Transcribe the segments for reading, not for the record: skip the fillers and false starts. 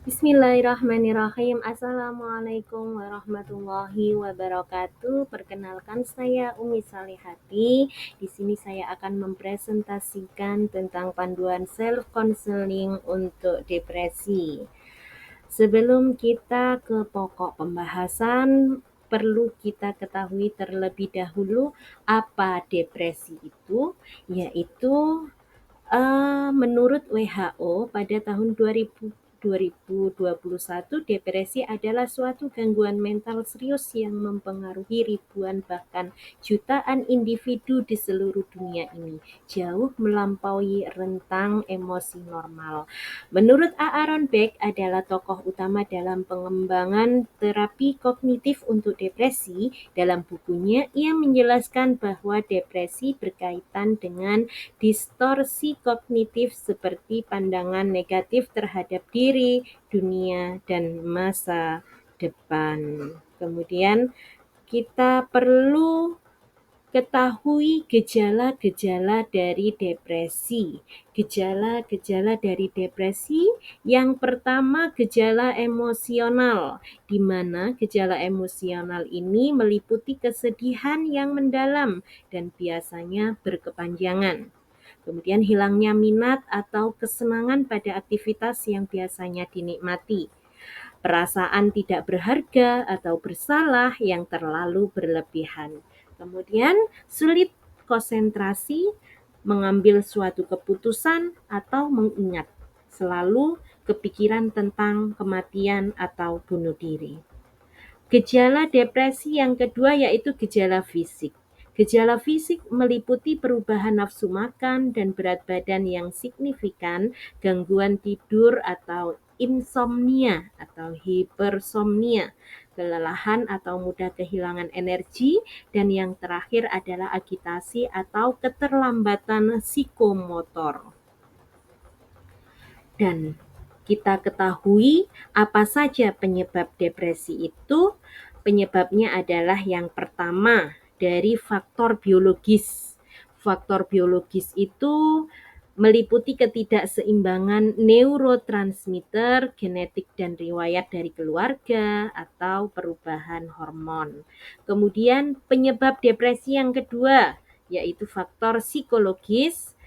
Bismillahirrahmanirrahim. Assalamualaikum warahmatullahi wabarakatuh. Perkenalkan saya Umi Salihati. Di sini saya akan mempresentasikan tentang panduan self counseling untuk depresi. Sebelum kita ke pokok pembahasan, perlu kita ketahui terlebih dahulu apa depresi itu, yaitu menurut WHO pada tahun 2021, depresi adalah suatu gangguan mental serius yang mempengaruhi ribuan bahkan jutaan individu di seluruh dunia ini, jauh melampaui rentang emosi normal. Menurut A. Aaron Beck adalah tokoh utama dalam pengembangan terapi kognitif untuk depresi. Dalam bukunya, ia menjelaskan bahwa depresi berkaitan dengan distorsi kognitif seperti pandangan negatif terhadap diri, dunia, dan masa depan. Kemudian kita perlu ketahui gejala-gejala dari depresi. Gejala-gejala dari depresi yang pertama gejala emosional, di mana gejala emosional ini meliputi kesedihan yang mendalam dan biasanya berkepanjangan. Kemudian hilangnya minat atau kesenangan pada aktivitas yang biasanya dinikmati. Perasaan tidak berharga atau bersalah yang terlalu berlebihan. Kemudian sulit konsentrasi, mengambil suatu keputusan atau mengingat. Selalu kepikiran tentang kematian atau bunuh diri. Gejala depresi yang kedua yaitu gejala fisik. Gejala fisik meliputi perubahan nafsu makan dan berat badan yang signifikan, gangguan tidur atau insomnia atau hipersomnia, kelelahan atau mudah kehilangan energi, dan yang terakhir adalah agitasi atau keterlambatan psikomotor. Dan kita ketahui apa saja penyebab depresi itu. Penyebabnya adalah yang pertama dari faktor biologis. Faktor biologis itu meliputi ketidakseimbangan neurotransmitter, genetik dan riwayat dari keluarga atau perubahan hormon. Kemudian penyebab depresi yang kedua yaitu faktor psikologis,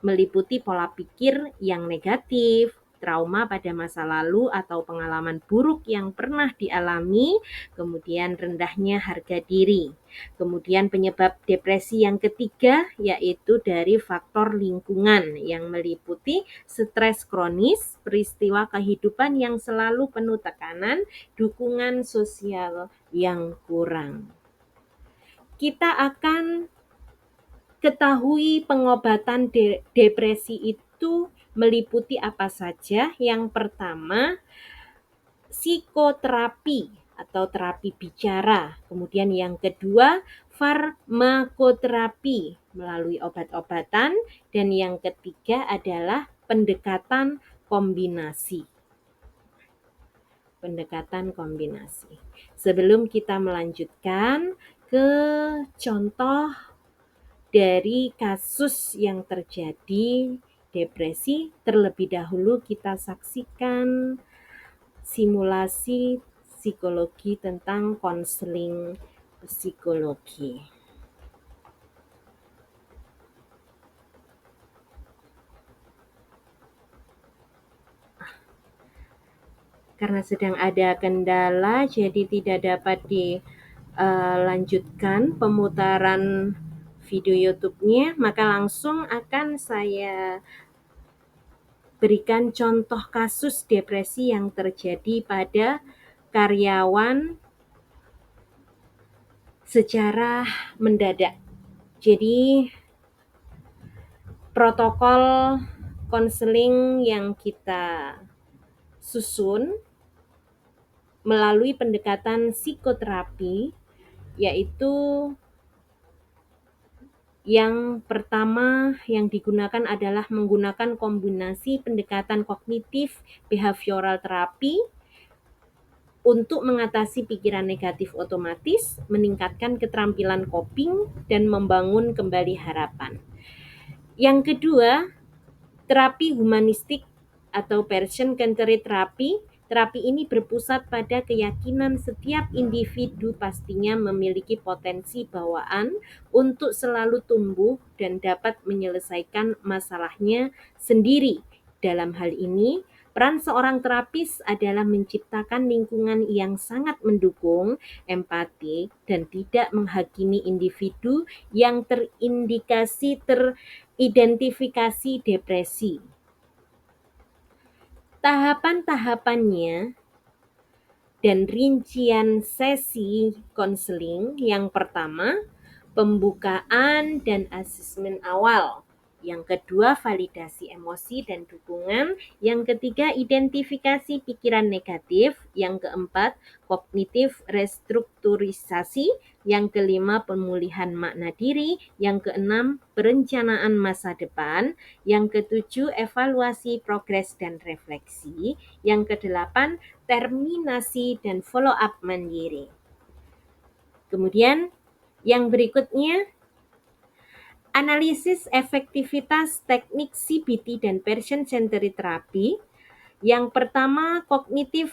meliputi pola pikir yang negatif, trauma pada masa lalu atau pengalaman buruk yang pernah dialami, kemudian rendahnya harga diri. Kemudian penyebab depresi yang ketiga yaitu dari faktor lingkungan yang meliputi stres kronis, peristiwa kehidupan yang selalu penuh tekanan, dukungan sosial yang kurang. Kita akan ketahui pengobatan depresi itu meliputi apa saja. Yang pertama, psikoterapi atau terapi bicara. Kemudian yang kedua, farmakoterapi melalui obat-obatan. Dan yang ketiga adalah pendekatan kombinasi. Pendekatan kombinasi. Sebelum kita melanjutkan ke contoh dari kasus yang terjadi depresi, terlebih dahulu kita saksikan simulasi psikologi tentang konseling psikologi. Karena sedang ada kendala, jadi tidak dapat dilanjutkan pemutaran video YouTube-nya, maka langsung akan saya berikan contoh kasus depresi yang terjadi pada karyawan secara mendadak. Jadi protokol konseling yang kita susun melalui pendekatan psikoterapi yaitu yang pertama yang digunakan adalah menggunakan kombinasi pendekatan kognitif behavioral terapi untuk mengatasi pikiran negatif otomatis, meningkatkan keterampilan coping, dan membangun kembali harapan. Yang kedua, terapi humanistik atau person-centered therapy Terapi ini berpusat pada keyakinan setiap individu pastinya memiliki potensi bawaan untuk selalu tumbuh dan dapat menyelesaikan masalahnya sendiri. Dalam hal ini, peran seorang terapis adalah menciptakan lingkungan yang sangat mendukung, empatik, dan tidak menghakimi individu yang teridentifikasi depresi. Tahapan-tahapannya dan rincian sesi konseling. Yang pertama, pembukaan dan asesmen awal. Yang kedua, validasi emosi dan dukungan. Yang ketiga, identifikasi pikiran negatif. Yang keempat, kognitif restrukturisasi. Yang kelima, pemulihan makna diri. Yang keenam, perencanaan masa depan. Yang ketujuh, evaluasi progres dan refleksi. Yang kedelapan, terminasi dan follow up mandiri. Kemudian yang berikutnya, analisis efektivitas teknik CBT dan person-centered therapy. Yang pertama, kognitif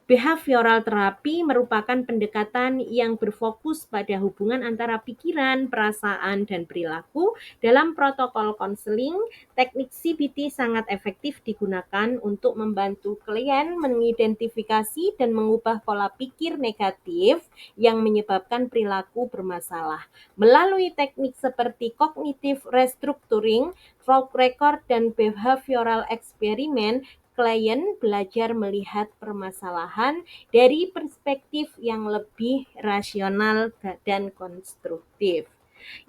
behavioral therapy merupakan pendekatan yang berfokus pada hubungan antara pikiran, perasaan, dan perilaku. Dalam protokol konseling, teknik CBT sangat efektif digunakan untuk membantu klien mengidentifikasi dan mengubah pola pikir negatif yang menyebabkan perilaku bermasalah. Melalui teknik seperti cognitive restructuring, track record, dan behavioral experiment, klien belajar melihat permasalahan dari perspektif yang lebih rasional dan konstruktif.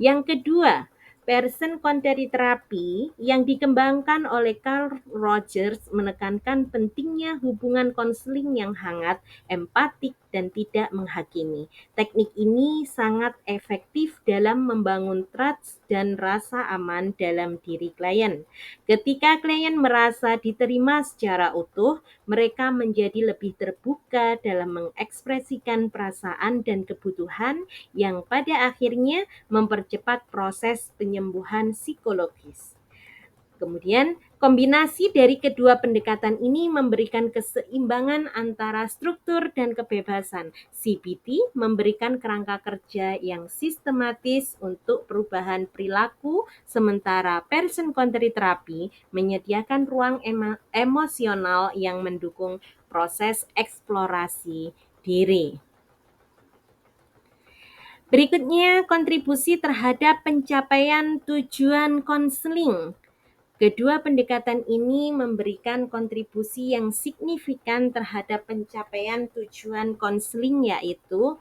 Yang kedua, person-centered therapy yang dikembangkan oleh Carl Rogers menekankan pentingnya hubungan konseling yang hangat, empatik, dan tidak menghakimi. Teknik ini sangat efektif dalam membangun trust dan rasa aman dalam diri klien. Ketika klien merasa diterima secara utuh, mereka menjadi lebih terbuka dalam mengekspresikan perasaan dan kebutuhan yang pada akhirnya mempercepat proses penyembuhan psikologis. Kemudian, kombinasi dari kedua pendekatan ini memberikan keseimbangan antara struktur dan kebebasan. CBT memberikan kerangka kerja yang sistematis untuk perubahan perilaku, sementara person-centered therapy menyediakan ruang emosional yang mendukung proses eksplorasi diri. Berikutnya, kontribusi terhadap pencapaian tujuan konseling. Kedua pendekatan ini memberikan kontribusi yang signifikan terhadap pencapaian tujuan konseling, yaitu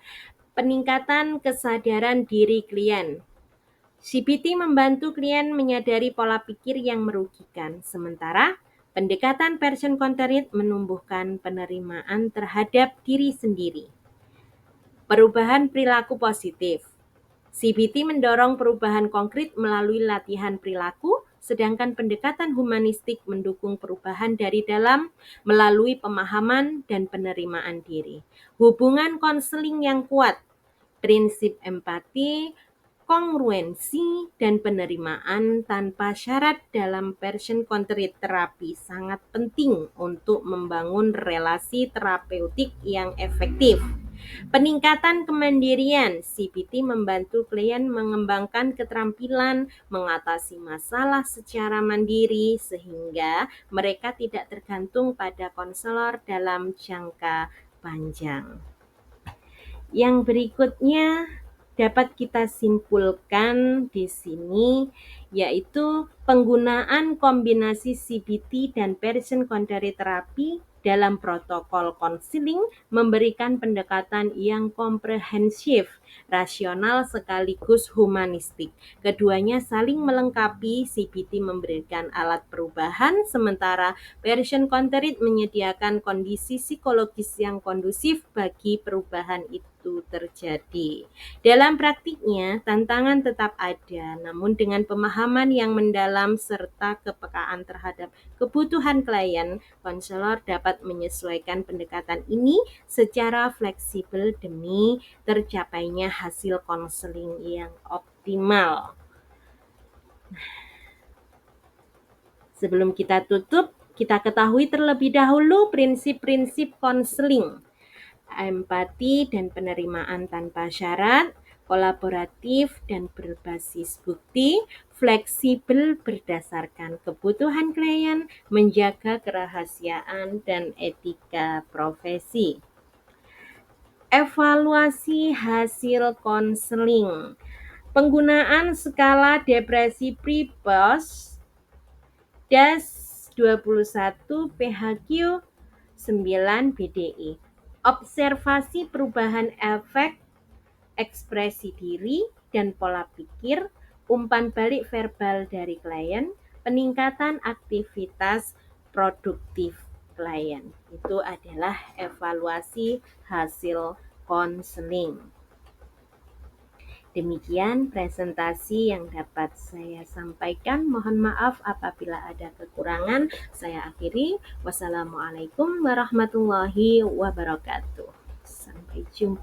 peningkatan kesadaran diri klien. CBT membantu klien menyadari pola pikir yang merugikan, sementara pendekatan person-centered menumbuhkan penerimaan terhadap diri sendiri. Perubahan perilaku positif. CBT mendorong perubahan konkret melalui latihan perilaku, sedangkan pendekatan humanistik mendukung perubahan dari dalam melalui pemahaman dan penerimaan diri. Hubungan konseling yang kuat, prinsip empati, kongruensi, dan penerimaan tanpa syarat dalam person-centered terapi sangat penting untuk membangun relasi terapeutik yang efektif. Peningkatan kemandirian. CBT membantu klien mengembangkan keterampilan mengatasi masalah secara mandiri sehingga mereka tidak tergantung pada konselor dalam jangka panjang. Yang berikutnya dapat kita simpulkan di sini yaitu penggunaan kombinasi CBT dan person-centered therapy dalam protokol konseling memberikan pendekatan yang komprehensif, rasional sekaligus humanistik. Keduanya saling melengkapi. CBT memberikan alat perubahan, sementara person-centered menyediakan kondisi psikologis yang kondusif bagi perubahan itu terjadi. Dalam praktiknya, tantangan tetap ada, namun dengan pemahaman yang mendalam serta kepekaan terhadap kebutuhan klien, konselor dapat menyesuaikan pendekatan ini secara fleksibel demi tercapainya hasil konseling yang optimal. Sebelum kita tutup, Kita ketahui terlebih dahulu prinsip-prinsip konseling. Empati dan penerimaan tanpa syarat, kolaboratif dan berbasis bukti, fleksibel berdasarkan kebutuhan klien, menjaga kerahasiaan dan etika profesi. Evaluasi hasil konseling. Penggunaan skala depresi Pribos DAS 21 PHQ 9 BDI. Observasi perubahan efek, ekspresi diri, dan pola pikir, umpan balik verbal dari klien, peningkatan aktivitas produktif klien. Itu adalah evaluasi hasil konseling. Demikian presentasi yang dapat saya sampaikan. Mohon maaf apabila ada kekurangan. Saya akhiri. Wassalamualaikum warahmatullahi wabarakatuh. Sampai jumpa.